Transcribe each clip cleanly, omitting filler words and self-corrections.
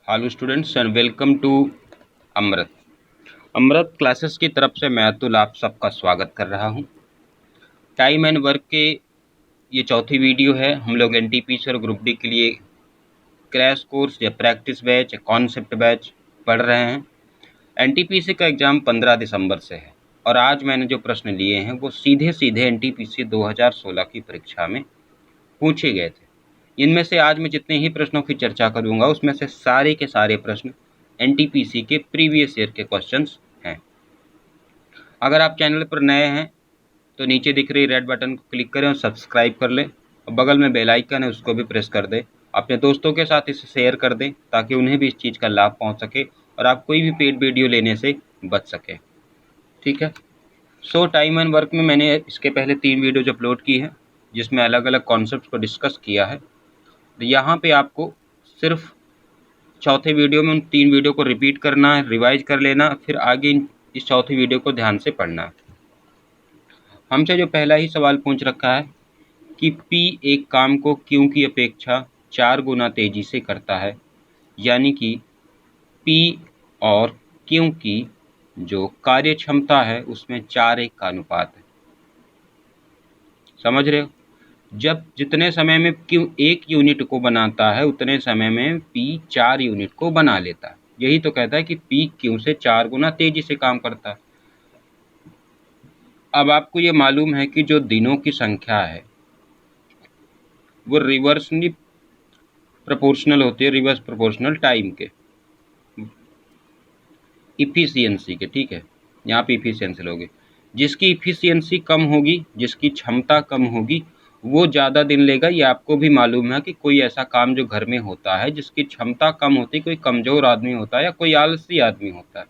Hello students and welcome to Amrit Amrit classes की तरफ से मैं अतुल आप सबका स्वागत कर रहा हूं। टाइम एंड वर्क के ये चौथी वीडियो है। हम लोग एनटीपीसी और ग्रुप डी के लिए क्रैश कोर्स या प्रैक्टिस बैच या कॉन्सेप्ट बैच पढ़ रहे हैं। एनटीपीसी का एग्ज़ाम 15 दिसंबर से है और आज मैंने जो प्रश्न लिए हैं वो सीधे सीधे एनटीपीसी 2016 की परीक्षा में पूछे गए थे। इनमें से आज मैं जितने ही प्रश्नों की चर्चा करूंगा उसमें से सारे के सारे प्रश्न एनटीपीसी के प्रीवियस ईयर के क्वेश्चंस हैं। अगर आप चैनल पर नए हैं तो नीचे दिख रही रेड बटन को क्लिक करें और सब्सक्राइब कर लें और बगल में बेल आइकन है उसको भी प्रेस कर दें। अपने दोस्तों के साथ इसे शेयर कर दें ताकि उन्हें भी इस चीज़ का लाभ पहुंच सके और आप कोई भी पेड वीडियो लेने से बच सके। ठीक है। सो टाइम एंड वर्क में मैंने इसके पहले 3 वीडियोज अपलोड की है जिसमें अलग अलग कॉन्सेप्ट को डिस्कस किया है। तो यहाँ पे आपको सिर्फ चौथे वीडियो में उन 3 वीडियो को रिपीट करना है, रिवाइज कर लेना, फिर आगे इस चौथी वीडियो को ध्यान से पढ़ना है। हमसे जो पहला ही सवाल पूछ रखा है कि P एक काम को Q की अपेक्षा 4 गुना तेजी से करता है, यानी कि P और Q की जो कार्य क्षमता है उसमें 4:1 का अनुपात है। समझ रहे हो? जब जितने समय में Q 1 यूनिट को बनाता है उतने समय में P 4 यूनिट को बना लेता है। यही तो कहता है कि P Q से 4 गुना तेजी से काम करता है। अब आपको ये मालूम है कि जो दिनों की संख्या है वो रिवर्सली प्रोपोर्शनल होती है, रिवर्स प्रोपोर्शनल टाइम के इफिशियंसी के। ठीक है, यहाँ पे इफिशियंसी लोगे। जिसकी इफिशियंसी कम होगी, जिसकी क्षमता कम होगी वो ज़्यादा दिन लेगा। ये आपको भी मालूम है कि कोई ऐसा काम जो घर में होता है जिसकी क्षमता कम होती है, कोई कमज़ोर आदमी होता है या कोई आलसी आदमी होता है,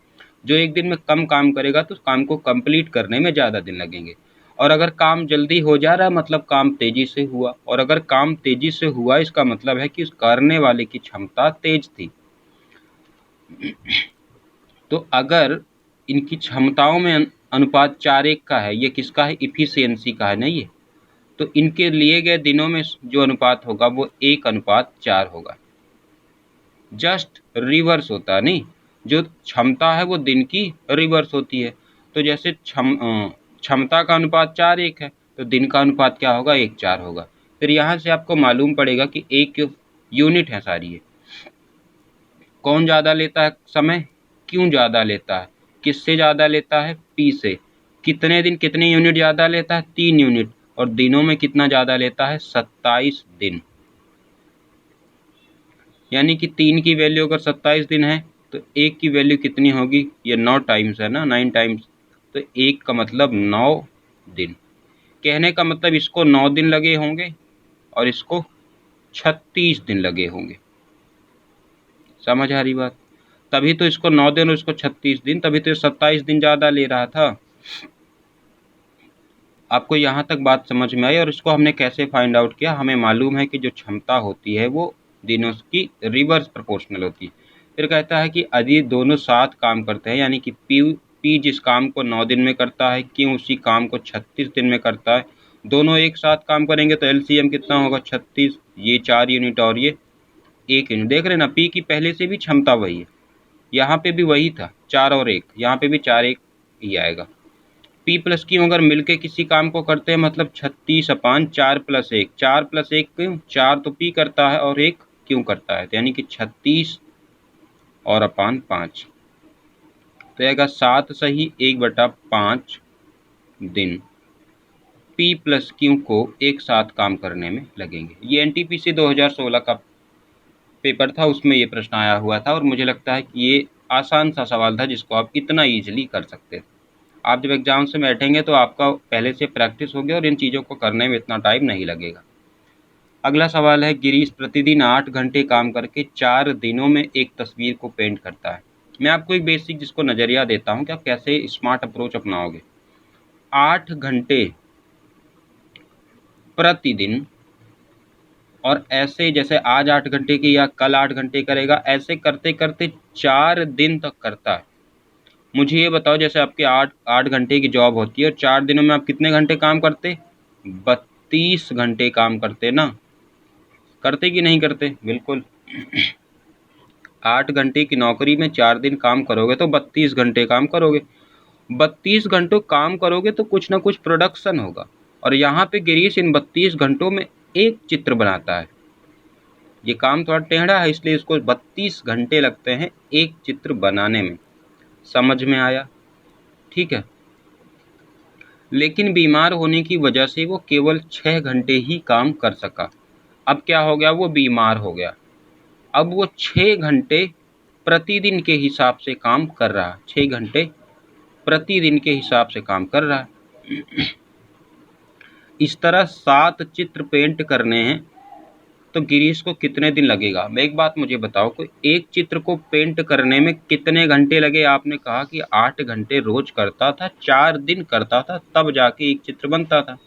जो एक दिन में कम काम करेगा तो उस काम को कंप्लीट करने में ज़्यादा दिन लगेंगे। और अगर काम जल्दी हो जा रहा है मतलब काम तेज़ी से हुआ, और अगर काम तेज़ी से हुआ इसका मतलब है कि उस करने वाले की क्षमता तेज थी। तो अगर इनकी क्षमताओं में अनुपात 4:1 का है, ये किसका है? इफिशियंसी का है ना ये। तो इनके लिए गए दिनों में जो अनुपात होगा वो 1:4 होगा। जस्ट रिवर्स होता है, नहीं, जो क्षमता है वो दिन की रिवर्स होती है। तो जैसे क्षमता का अनुपात 4:1 है तो दिन का अनुपात क्या होगा? 1:4 होगा। फिर यहाँ से आपको मालूम पड़ेगा कि एक यूनिट है सारी है, कौन ज़्यादा लेता है समय? क्यों ज़्यादा लेता है? किससे ज़्यादा लेता है? P से। कितने दिन कितने यूनिट ज़्यादा लेता है? 3 यूनिट। और दिनों में कितना ज़्यादा लेता है? 27 दिन। यानी कि 3 की वैल्यू अगर 27 दिन है तो 1 की वैल्यू कितनी होगी? ये 9 टाइम्स है ना, 9 टाइम्स। तो 1 का मतलब 9 दिन। कहने का मतलब इसको 9 दिन लगे होंगे और इसको 36 दिन लगे होंगे। समझ आ रही बात? तभी तो इसको 9 दिन और इसको 36 दिन, तभी तो 27 दिन ज़्यादा ले रहा था। आपको यहाँ तक बात समझ में आई? और इसको हमने कैसे फाइंड आउट किया? हमें मालूम है कि जो क्षमता होती है वो दिनों की रिवर्स प्रोपोर्शनल होती है। फिर कहता है कि यदि दोनों साथ काम करते हैं, यानी कि पी जिस काम को 9 दिन में करता है, क्यों उसी काम को 36 दिन में करता है, दोनों एक साथ काम करेंगे तो एलसीएम कितना होगा? 36। ये 4 यूनिट और ये 1 यूनिट। देख रहे ना, पी की पहले से भी क्षमता वही है, यहाँ पे भी वही था, 4 और 1, यहाँ पे भी 4:1 ही आएगा। P प्लस क्यों अगर मिलके किसी काम को करते हैं मतलब 36/4 + 1, 4 + 1 क्यों? 4 तो P करता है और 1 क्यों करता है, तो यानी कि 36 और अपान 5 तो आएगा 7 सही 1/5 दिन P प्लस Q को एक साथ काम करने में लगेंगे। ये एनटीपीसी 2016 का पेपर था, उसमें ये प्रश्न आया हुआ था और मुझे लगता है कि ये आसान सा सवाल था जिसको आप इतना ईजिली कर सकते थे। आप जब एग्जाम से बैठेंगे तो आपका पहले से प्रैक्टिस होगी और इन चीज़ों को करने में इतना टाइम नहीं लगेगा। अगला सवाल है, गिरीश प्रतिदिन 8 घंटे काम करके 4 दिनों में एक तस्वीर को पेंट करता है। मैं आपको एक बेसिक जिसको नज़रिया देता हूँ कि आप कैसे स्मार्ट अप्रोच अपनाओगे। 8 घंटे प्रतिदिन, और ऐसे जैसे आज 8 घंटे की या कल 8 घंटे करेगा, ऐसे करते करते 4 दिन तक करता है। मुझे ये बताओ, जैसे आपके 8 घंटे की जॉब होती है और 4 दिनों में आप कितने घंटे काम करते? 32 घंटे काम करते ना। करते कि नहीं करते? बिल्कुल। 8 घंटे की नौकरी में 4 दिन काम करोगे तो 32 घंटे काम करोगे। 32 घंटों काम करोगे तो कुछ ना कुछ प्रोडक्शन होगा। और यहाँ पे गिरीश इन 32 घंटों में एक चित्र बनाता है। ये काम थोड़ा टेढ़ा है, इसलिए इसको 32 घंटे लगते हैं एक चित्र बनाने में। समझ में आया? ठीक है। लेकिन बीमार होने की वजह से वो केवल 6 घंटे ही काम कर सका। अब क्या हो गया? वो बीमार हो गया। अब वो 6 घंटे प्रतिदिन के हिसाब से काम कर रहा है। 6 घंटे प्रतिदिन के हिसाब से काम कर रहा है। इस तरह 7 चित्र पेंट करने हैं तो गिरीश को कितने दिन लगेगा? एक बात मुझे बताओ, कोई एक चित्र को पेंट करने में कितने घंटे लगे? आपने कहा कि 8 घंटे रोज करता था, 4 दिन करता था, तब जाके एक चित्र बनता था।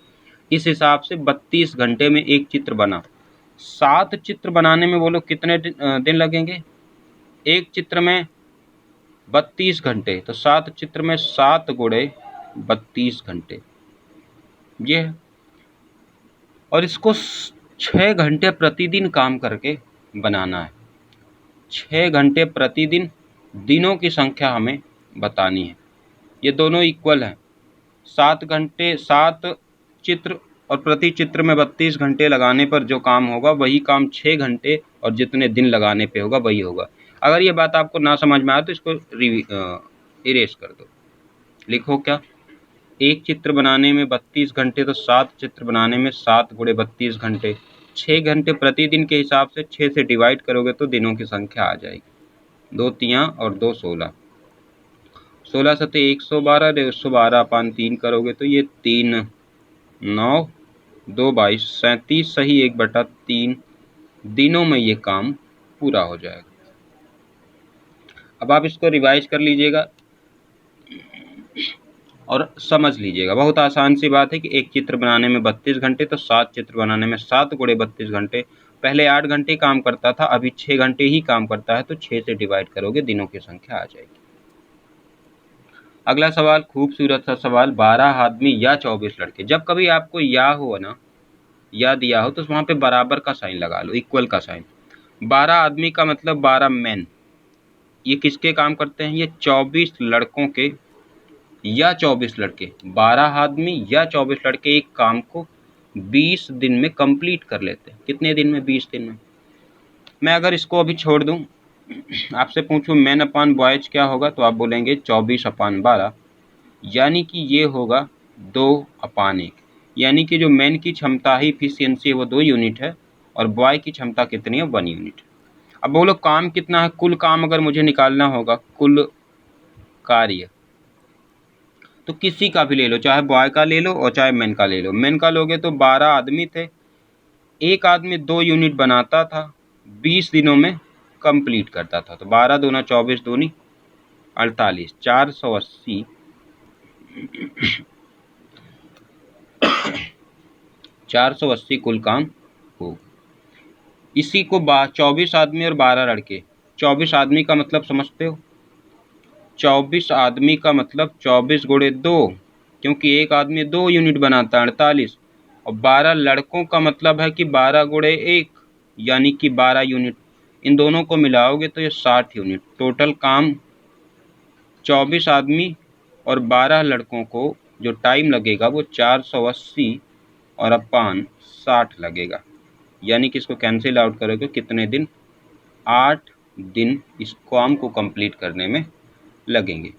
इस हिसाब से 32 घंटे में एक चित्र बना। 7 चित्र बनाने में बोलो कितने दिन लगेंगे? एक चित्र में 32 घंटे, तो 7 चित्र में 7 गुणे 32 घंटे ये है। और इसको 6 घंटे प्रतिदिन काम करके बनाना है। 6 घंटे प्रतिदिन, दिनों की संख्या हमें बतानी है। ये दोनों इक्वल हैं। 7 घंटे 7 चित्र और प्रति चित्र में 32 घंटे लगाने पर जो काम होगा वही काम 6 घंटे और जितने दिन लगाने पे होगा वही होगा। अगर ये बात आपको ना समझ में आए तो इसको इरेज कर दो। लिखो क्या? एक चित्र बनाने में 32 घंटे, तो 7 चित्र बनाने में 7 गुणे 32 घंटे। 6 घंटे प्रतिदिन के हिसाब से 6 से डिवाइड करोगे तो दिनों की संख्या आ जाएगी। 2 तियां और 2 16। 16 सते 112, 112 अपान 3 करोगे तो ये 3 9 2 22 37 सही 1/3 दिनों में ये काम पूरा हो जाएगा। अब आप इसको रिवाइज कर लीजिएगा और समझ लीजिएगा। बहुत आसान सी बात है कि एक चित्र बनाने में 32 घंटे, तो 7 चित्र बनाने में 7 गुणे 32 घंटे। पहले 8 घंटे काम करता था, अभी 6 घंटे ही काम करता है, तो 6 से डिवाइड करोगे दिनों की संख्या आ जाएगी। अगला सवाल खूबसूरत सा सवाल। 12 आदमी या 24 लड़के। जब कभी आपको या हो ना, या दिया हो, तो वहाँ पे बराबर का साइन लगा लो, इक्वल का साइन। 12 आदमी का मतलब 12 मैन। ये किसके काम करते हैं? ये 24 लड़कों के या 24 लड़के। 12 आदमी या 24 लड़के एक काम को 20 दिन में कंप्लीट कर लेते हैं। कितने दिन में? 20 दिन में। मैं अगर इसको अभी छोड़ दूं, आपसे पूछूं मैन अपान बॉयज क्या होगा, तो आप बोलेंगे 24/12, यानी कि ये होगा 2/1। यानी कि जो मैन की क्षमता है, इफिशियंसी है, वो 2 यूनिट है और बॉय की क्षमता कितनी है? 1 यूनिट। अब बोलो काम कितना है? कुल काम अगर मुझे निकालना होगा, कुल कार्य, तो किसी का भी ले लो, चाहे बॉय का ले लो और चाहे मैन का ले लो। मैन का लोगे तो 12 आदमी थे, एक आदमी 2 यूनिट बनाता था, 20 दिनों में कंप्लीट करता था। तो 12 दूना 24 दूनी 48, 480 480 कुल काम हो। इसी को 24 आदमी और 12 लड़के। 24 आदमी का मतलब समझते हो? 24 आदमी का मतलब 24 गुणे 2, क्योंकि एक आदमी 2 यूनिट बनाता है, 48। और 12 लड़कों का मतलब है कि 12 गुणे 1, यानी कि 12 यूनिट। इन दोनों को मिलाओगे तो ये 60 यूनिट। टोटल काम 24 आदमी और 12 लड़कों को जो टाइम लगेगा वो 480 और अपान 60 लगेगा। यानी कि इसको कैंसिल आउट करोगे कितने दिन? 8 दिन इस काम को कंप्लीट करने में लगेंगे।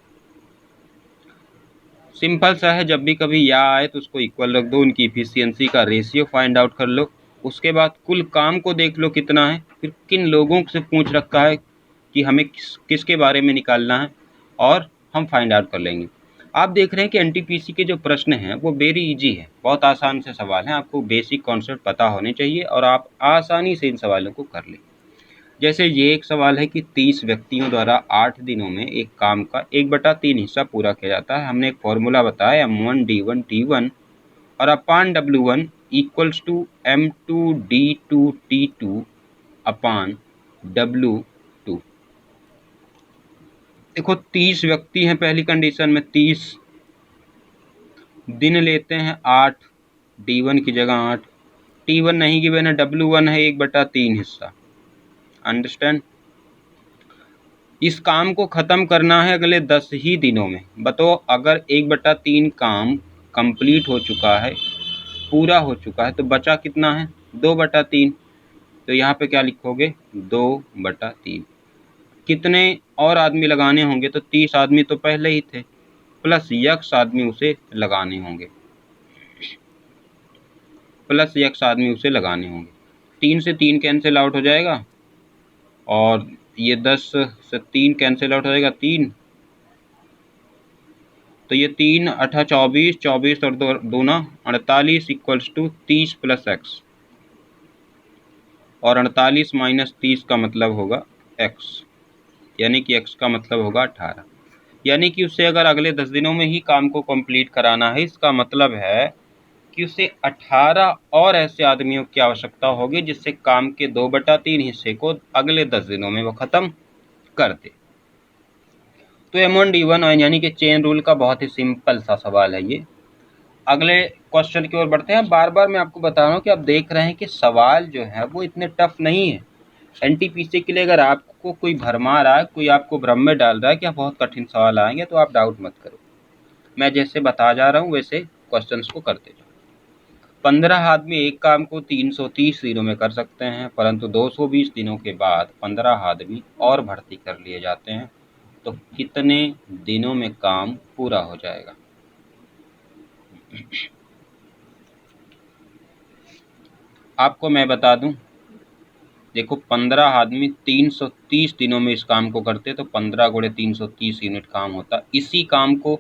सिंपल सा है, जब भी कभी या आए तो उसको इक्वल रख दो, उनकी इफिशियंसी का रेशियो फाइंड आउट कर लो। उसके बाद कुल काम को देख लो कितना है, फिर किन लोगों से पूछ रखा है कि हमें किसके बारे में निकालना है, और हम फाइंड आउट कर लेंगे। आप देख रहे हैं कि एनटीपीसी के जो प्रश्न हैं वो वेरी इजी है, बहुत आसान से सवाल हैं। आपको बेसिक कॉन्सेप्ट पता होने चाहिए और आप आसानी से इन सवालों को कर लें। जैसे ये एक सवाल है कि 30 व्यक्तियों द्वारा 8 दिनों में एक काम का 1/3 हिस्सा पूरा किया जाता है। हमने एक फॉर्मूला बताया M1 D1 T1 और अपान W1 equals to M2 D2 T2 upon W2। देखो 30 व्यक्ति हैं, पहली कंडीशन में 30 दिन लेते हैं 8, D1 की जगह 8, T1 नहीं गिवन है, W1 है 1/3 हिस्सा। अंडरस्टैंड? इस काम को ख़त्म करना है अगले 10 ही दिनों में। बताओ, अगर 1/3 काम कंप्लीट हो चुका है, पूरा हो चुका है, तो बचा कितना है? 2/3। तो यहाँ पे क्या लिखोगे? 2/3। कितने और आदमी लगाने होंगे? तो 30 आदमी तो पहले ही थे, प्लस यक्स आदमी उसे लगाने होंगे, 3 से 3 कैंसिल आउट हो जाएगा, और ये 10 से 3 कैंसिल आउट हो जाएगा, 3। तो ये 3 8 24, 24 और 2 48 इक्वल्स टू 30 प्लस एक्स, और 48 माइनस 30 का मतलब होगा x, यानी कि x का मतलब होगा 18। यानी कि उसे अगर अगले 10 दिनों में ही काम को कंप्लीट कराना है, इसका मतलब है कि उसे 18 और ऐसे आदमियों की आवश्यकता होगी जिससे काम के 2/3 हिस्से को अगले 10 दिनों में वो ख़त्म कर दे। तो M1D1 यानी कि चेन रूल का बहुत ही सिंपल सा सवाल है ये। अगले क्वेश्चन की ओर बढ़ते हैं। बार बार मैं आपको बता रहा हूँ कि आप देख रहे हैं कि सवाल जो है वो इतने टफ नहीं है। NTPC के लिए अगर आपको कोई भरमा रहा है, कोई आपको भ्रम में डाल रहा है कि आप बहुत कठिन सवाल आएंगे, तो आप डाउट मत करो। मैं जैसे बता जा रहा हूँ वैसे क्वेश्चंस को करते जाओ। 15 आदमी एक काम को 330 दिनों में कर सकते हैं, परंतु 220 दिनों के बाद 15 आदमी और भर्ती कर लिए जाते हैं, तो कितने दिनों में काम पूरा हो जाएगा? आपको मैं बता दूं, देखो 15 आदमी 330 दिनों में इस काम को करते, तो 15 गुणे 330 यूनिट काम होता। इसी काम को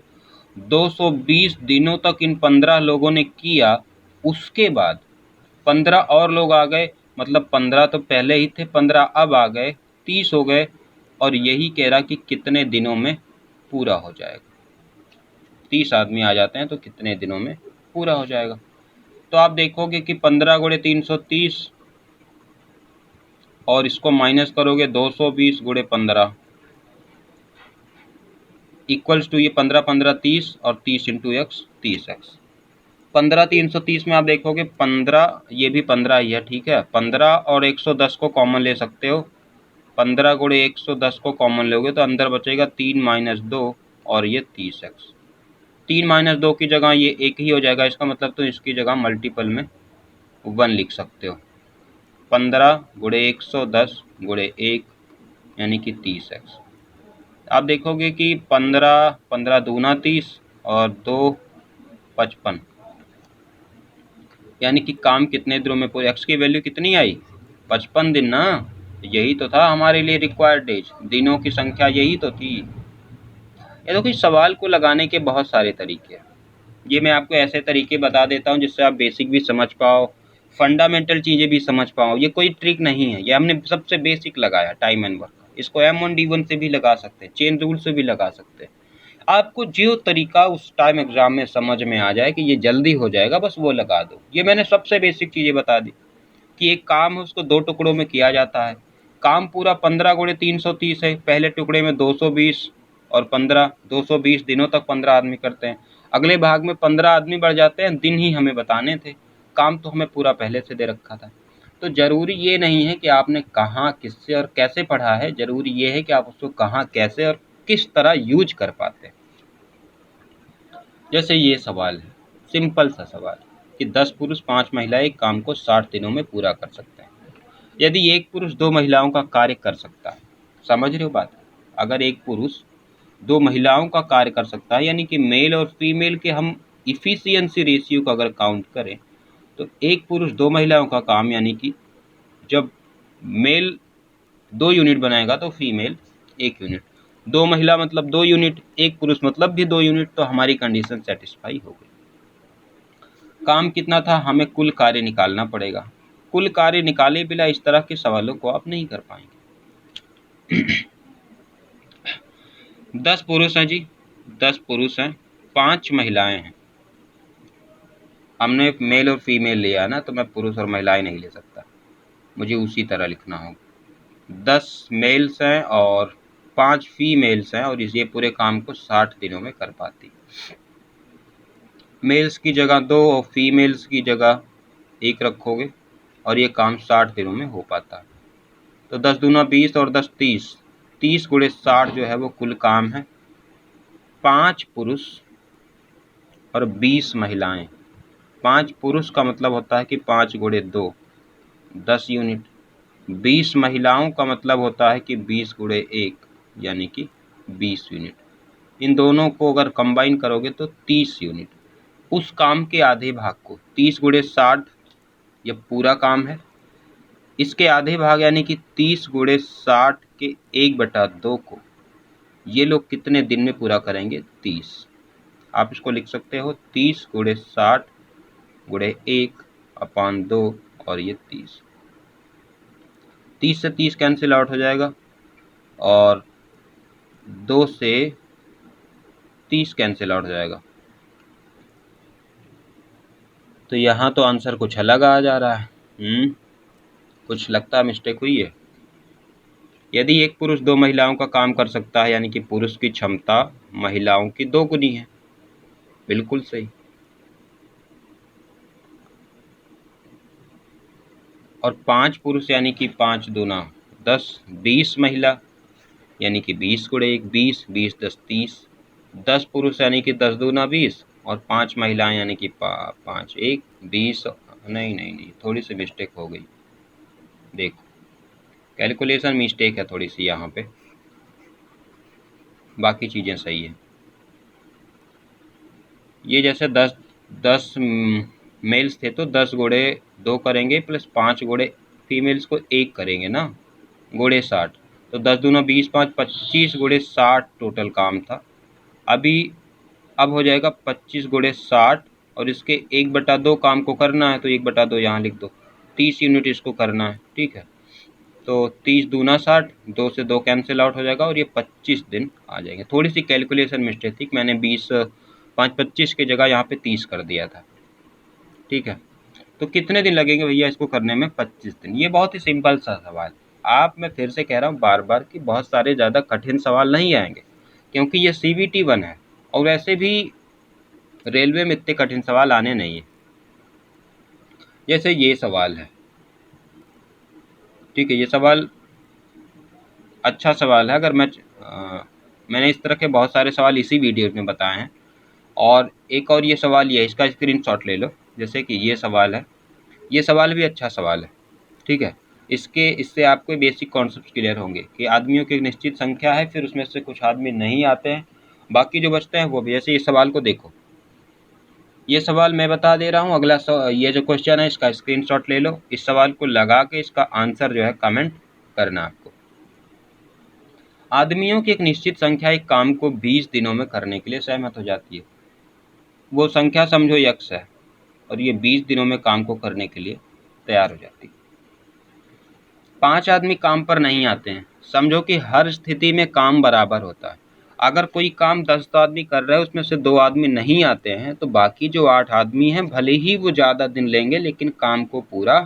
220 दिनों तक इन 15 लोगों ने किया, उसके बाद 15 और लोग आ गए, मतलब 15 तो पहले ही थे, 15 अब आ गए, 30 हो गए, और यही कह रहा कि कितने दिनों में पूरा हो जाएगा। 30 आदमी आ जाते हैं तो कितने दिनों में पूरा हो जाएगा? तो आप देखोगे कि 15 गुणे 330 और इसको माइनस करोगे 220 गुणे 15 इक्वल्स टू ये 15 15 30 और 30 इंटू एक्स 30x। 15 330 में आप देखोगे 15, ये भी 15 ही है, ठीक है। 15 और 110 को कॉमन ले सकते हो। 15 गुणे 110 को कॉमन लोगे तो अंदर बचेगा 3 माइनस 2 और ये 30x। 3 माइनस 2 की जगह ये 1 ही हो जाएगा, इसका मतलब तो इसकी जगह मल्टीपल में 1 लिख सकते हो। 15 गुणे 110 गुणे 1 यानी कि 30x। आप देखोगे कि 15 15 दूना 30 और 2 55, यानी कि काम कितने दिनों में पूरे? एक्स की वैल्यू कितनी आई? 55 दिन ना। यही तो था हमारे लिए रिक्वायर्ड एज, दिनों की संख्या यही तो थी। ये देखो, इस सवाल को लगाने के बहुत सारे तरीके हैं। ये मैं आपको ऐसे तरीके बता देता हूँ जिससे आप बेसिक भी समझ पाओ, फंडामेंटल चीज़ें भी समझ पाओ। ये कोई ट्रिक नहीं है, ये हमने सबसे बेसिक लगाया, टाइम एंड वर्क। इसको M1D1 से भी लगा सकते हैं, चेन रूल से भी लगा सकते हैं। आपको जो तरीका उस टाइम एग्जाम में समझ में आ जाए कि ये जल्दी हो जाएगा, बस वो लगा दो। ये मैंने सबसे बेसिक चीज़ें बता दी कि एक काम है उसको 2 टुकड़ों में किया जाता है। काम पूरा 15 गुणे 330 है, पहले टुकड़े में 220 और 15, 220 दिनों तक 15 आदमी करते हैं। अगले भाग में 15 आदमी बढ़ जाते हैं, दिन ही हमें बताने थे, काम तो हमें पूरा पहले से दे रखा था। तो ज़रूरी ये नहीं है कि आपने कहाँ, किससे और कैसे पढ़ा है, ज़रूरी ये है कि आप उसको कहाँ, कैसे और किस तरह यूज कर पाते हैं। जैसे ये सवाल है, सिंपल सा सवाल कि 10 पुरुष 5 महिलाएं एक काम को 60 दिनों में पूरा कर सकते हैं। यदि एक पुरुष 2 महिलाओं का कार्य कर सकता है, समझ रहे हो बात? अगर एक पुरुष 2 महिलाओं का कार्य कर सकता है, यानी कि मेल और फीमेल के हम इफिशियंसी रेशियो को अगर काउंट करें, तो एक पुरुष 2 महिलाओं का काम, यानी कि जब मेल 2 यूनिट बनाएगा तो फीमेल 1 यूनिट, 2 महिला मतलब 2 यूनिट, एक पुरुष मतलब भी 2 यूनिट, तो हमारी कंडीशन सेटिस्फाई हो गई। काम कितना था, हमें कुल कार्य निकालना पड़ेगा। कुल कार्य निकाले बिना इस तरह के सवालों को आप नहीं कर पाएंगे। 10 पुरुष हैं जी, 10 पुरुष हैं, 5 महिलाएं हैं। हमने मेल और फीमेल लिया ना, तो मैं पुरुष और महिलाएं नहीं ले सकता, मुझे उसी तरह लिखना होगा। 10 मेल्स हैं और 5 फीमेल्स हैं, और ये पूरे काम को 60 दिनों में कर पाती। मेल्स की जगह 2 और फीमेल्स की जगह 1 रखोगे और ये काम 60 दिनों में हो पाता है। तो 10 दूना 20 और 10 30, 30 गुणे 60 जो है वो कुल काम है। 5 पुरुष और 20 महिलाएं। 5 पुरुष का मतलब होता है कि 5 गुणे 2 10 यूनिट। 20 महिलाओं का मतलब होता है कि 20 गुणे 1 यानी कि 20 यूनिट। इन दोनों को अगर कंबाइन करोगे तो 30 यूनिट। उस काम के आधे भाग को 30 गुणे 60 ये पूरा काम है, इसके आधे भाग यानी कि 30 गुणे 60 के 1/2 को ये लोग कितने दिन में पूरा करेंगे? 30। आप इसको लिख सकते हो 30 गुणे 60 गुणे 1/2 और ये 30। 30 से 30 कैंसिल आउट हो जाएगा और 2 से 30 कैंसिल आउट हो जाएगा। तो यहाँ तो आंसर कुछ अलग आ जा रहा है। कुछ लगता है मिस्टेक हुई है। यदि एक पुरुष 2 महिलाओं का काम कर सकता है यानी कि पुरुष की क्षमता महिलाओं की 2 गुनी है। बिल्कुल सही। और 5 पुरुष यानी कि 5 दूना 10, 20 महिला यानी कि 20 गुणे 1 20, 20 10 30। 10 पुरुष यानी कि 10 दूना 20 और 5 महिलाएं यानी कि 5 1 20। नहीं, थोड़ी सी मिस्टेक हो गई। देखो कैलकुलेशन मिस्टेक है थोड़ी सी यहाँ पे, बाकी चीज़ें सही है। ये जैसे 10 मेल्स थे तो 10 गुणे 2 करेंगे प्लस 5 गुणे फीमेल्स को 1 करेंगे ना, गुणे 60। तो 10 दूना 20 5 25 गुणे 60 टोटल काम था। अब हो जाएगा 25 गुणे 60 और इसके 1/2 काम को करना है तो 1/2 यहाँ लिख दो। 30 यूनिट इसको करना है, ठीक है। तो 30 दूना 60, 2 से 2 कैंसिल आउट हो जाएगा और ये 25 दिन आ जाएंगे। थोड़ी सी कैलकुलेशन मिस्टेक थी, मैंने 5 25 की जगह यहाँ पे 30 कर दिया था, ठीक है। तो कितने दिन लगेंगे भैया इसको करने में? 25 दिन। ये बहुत ही सिंपल सा सवाल। मैं फिर से कह रहा हूँ बार बार कि बहुत सारे ज़्यादा कठिन सवाल नहीं आएंगे क्योंकि ये CBT 1 है और वैसे भी रेलवे में इतने कठिन सवाल आने नहीं है। जैसे ये सवाल है, ठीक है, ये सवाल अच्छा सवाल है। अगर मैंने इस तरह के बहुत सारे सवाल इसी वीडियो में बताए हैं। और एक और ये सवाल ये है, इसका स्क्रीनशॉट ले लो। जैसे कि ये सवाल है, ये सवाल भी अच्छा सवाल है, ठीक है। इससे आपको बेसिक कॉन्सेप्ट क्लियर होंगे कि आदमियों की एक निश्चित संख्या है, फिर उसमें से कुछ आदमी नहीं आते हैं, बाकी जो बचते हैं वो भी। जैसे इस सवाल को देखो, ये सवाल मैं बता दे रहा हूँ, अगला ये जो क्वेश्चन है इसका स्क्रीनशॉट ले लो। इस सवाल को लगा के इसका आंसर जो है कमेंट करना आपको। आदमियों की एक निश्चित संख्या एक काम को 20 दिनों में करने के लिए सहमत हो जाती है। वो संख्या समझो x है और ये 20 दिनों में काम को करने के लिए तैयार हो जाती है। 5 आदमी काम पर नहीं आते हैं। समझो कि हर स्थिति में काम बराबर होता है। अगर कोई काम 10 आदमी कर रहे हैं, उसमें से 2 आदमी नहीं आते हैं, तो बाकी जो 8 आदमी हैं भले ही वो ज़्यादा दिन लेंगे लेकिन काम को पूरा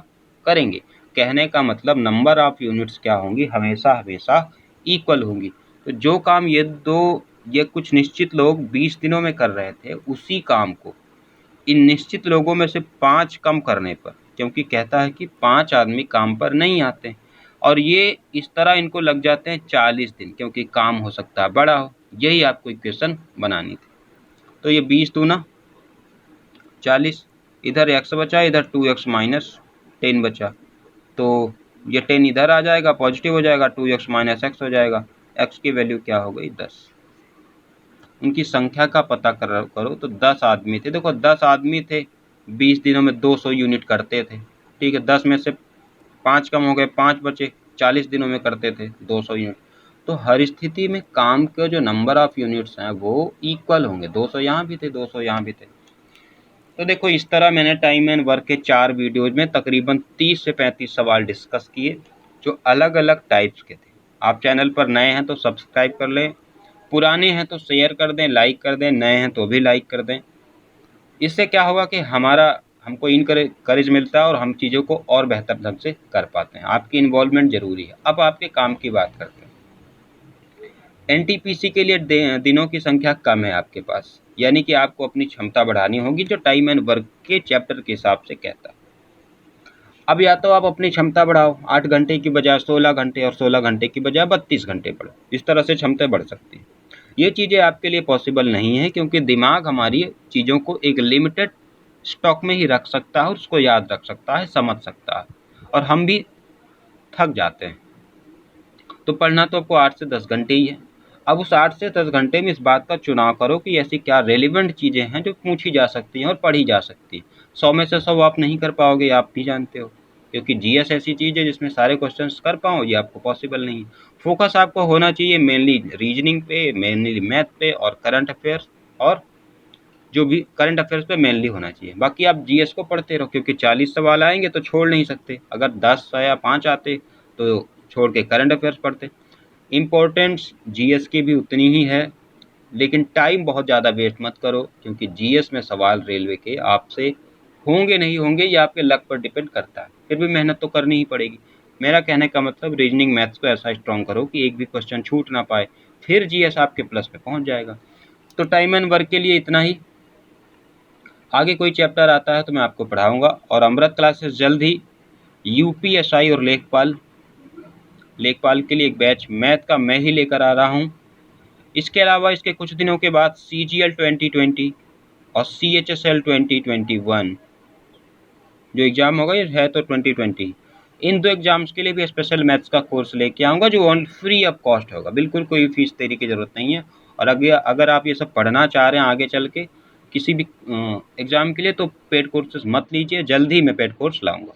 करेंगे। कहने का मतलब नंबर ऑफ यूनिट्स क्या होंगी? हमेशा इक्वल होंगी। तो जो काम ये कुछ निश्चित लोग 20 दिनों में कर रहे थे, उसी काम को इन निश्चित लोगों में से 5 कम करने पर, क्योंकि कहता है कि 5 आदमी काम पर नहीं आते और ये इस तरह इनको लग जाते हैं 40 दिन, क्योंकि काम हो सकता है बड़ा हो। यही आपको इक्वेशन बनानी थी। तो ये 20 दूना 40, इधर x बचा, इधर 2x माइनस 10 बचा, तो ये 10 इधर आ जाएगा, पॉजिटिव हो जाएगा, 2x माइनस x हो जाएगा। x की वैल्यू क्या हो गई? 10। उनकी संख्या का पता करो तो 10 आदमी थे। देखो 10 आदमी थे, 20 दिनों में 200 यूनिट करते थे, ठीक है। 10 में से 5 कम हो गए, 5 बचे, 40 दिनों में करते थे 200 यूनिट। तो हर स्थिति में काम के जो नंबर ऑफ यूनिट्स हैं वो इक्वल होंगे। 200 यहाँ भी थे, 200 यहाँ भी थे। तो देखो इस तरह मैंने टाइम एंड वर्क के 4 वीडियोज में तकरीबन 30 से 35 सवाल डिस्कस किए जो अलग अलग टाइप्स के थे। आप चैनल पर नए हैं तो सब्सक्राइब कर लें, पुराने हैं तो शेयर कर दें, लाइक कर दें, नए हैं तो भी लाइक कर दें। इससे क्या होगा कि हमको इनकरेज मिलता है और हम चीज़ों को और बेहतर ढंग से कर पाते हैं। आपकी इन्वॉल्वमेंट ज़रूरी है। अब आपके काम की बात करते हैं। NTPC के लिए दिनों की संख्या कम है आपके पास, यानी कि आपको अपनी क्षमता बढ़ानी होगी, जो टाइम एंड वर्क के चैप्टर के हिसाब से कहता है। अब या तो आप अपनी क्षमता बढ़ाओ, 8 घंटे की बजाय 16 घंटे और 16 घंटे की बजाय 32 घंटे पढ़ो, इस तरह से क्षमता बढ़ सकती है। ये चीज़ें आपके लिए पॉसिबल नहीं है, क्योंकि दिमाग हमारी चीज़ों को एक लिमिटेड स्टॉक में ही रख सकता है और उसको याद रख सकता है, समझ सकता है, और हम भी थक जाते हैं। तो पढ़ना तो आपको 8 से 10 घंटे ही है। अब उस 8 से 10 घंटे में इस बात का चुनाव करो कि ऐसी क्या रेलिवेंट चीज़ें हैं जो पूछी जा सकती हैं और पढ़ी जा सकती हैं। 100 में से 100 आप नहीं कर पाओगे, आप भी जानते हो, क्योंकि जीएस ऐसी चीज़ है जिसमें सारे क्वेश्चंस कर पाओ, ये आपको पॉसिबल नहीं है। फोकस आपको होना चाहिए मेनली रीजनिंग पे, मेनली मैथ पे और करंट अफेयर्स, और जो भी करंट अफेयर्स पे मेनली होना चाहिए। बाकी आप जीएस को पढ़ते रहो, क्योंकि 40 सवाल आएंगे तो छोड़ नहीं सकते। अगर 10 या 5 आते तो छोड़ के करंट अफेयर्स पढ़ते। इम्पोर्टेंस जीएस की भी उतनी ही है, लेकिन टाइम बहुत ज़्यादा वेस्ट मत करो, क्योंकि जीएस में सवाल रेलवे के आपसे होंगे नहीं होंगे ये आपके लक पर डिपेंड करता है। फिर भी मेहनत तो करनी ही पड़ेगी। मेरा कहने का मतलब रीजनिंग मैथ्स को ऐसा स्ट्रॉन्ग करो कि एक भी क्वेश्चन छूट ना पाए, फिर जीएस आपके प्लस पे पहुंच जाएगा। तो टाइम एंड वर्क के लिए इतना ही। आगे कोई चैप्टर आता है तो मैं आपको पढ़ाऊँगा। और अमृत क्लासेस जल्द ही यूपीएसआई और लेखपाल के लिए एक बैच मैथ का मैं ही लेकर आ रहा हूँ। इसके अलावा इसके कुछ दिनों के बाद CGL 2020 और CHSL 2021 जो एग्ज़ाम होगा, ये है तो 2020, इन 2 एग्ज़ाम्स के लिए भी स्पेशल मैथ्स का कोर्स लेके आऊँगा, जो ऑन फ्री ऑफ कॉस्ट होगा। बिल्कुल कोई फीस देने की ज़रूरत नहीं है। और अगर आप ये सब पढ़ना चाह रहे हैं आगे चल के किसी भी एग्ज़ाम के लिए, तो पेड कोर्सेज मत लीजिए, जल्द ही मैं पेड कोर्स लाऊँगा।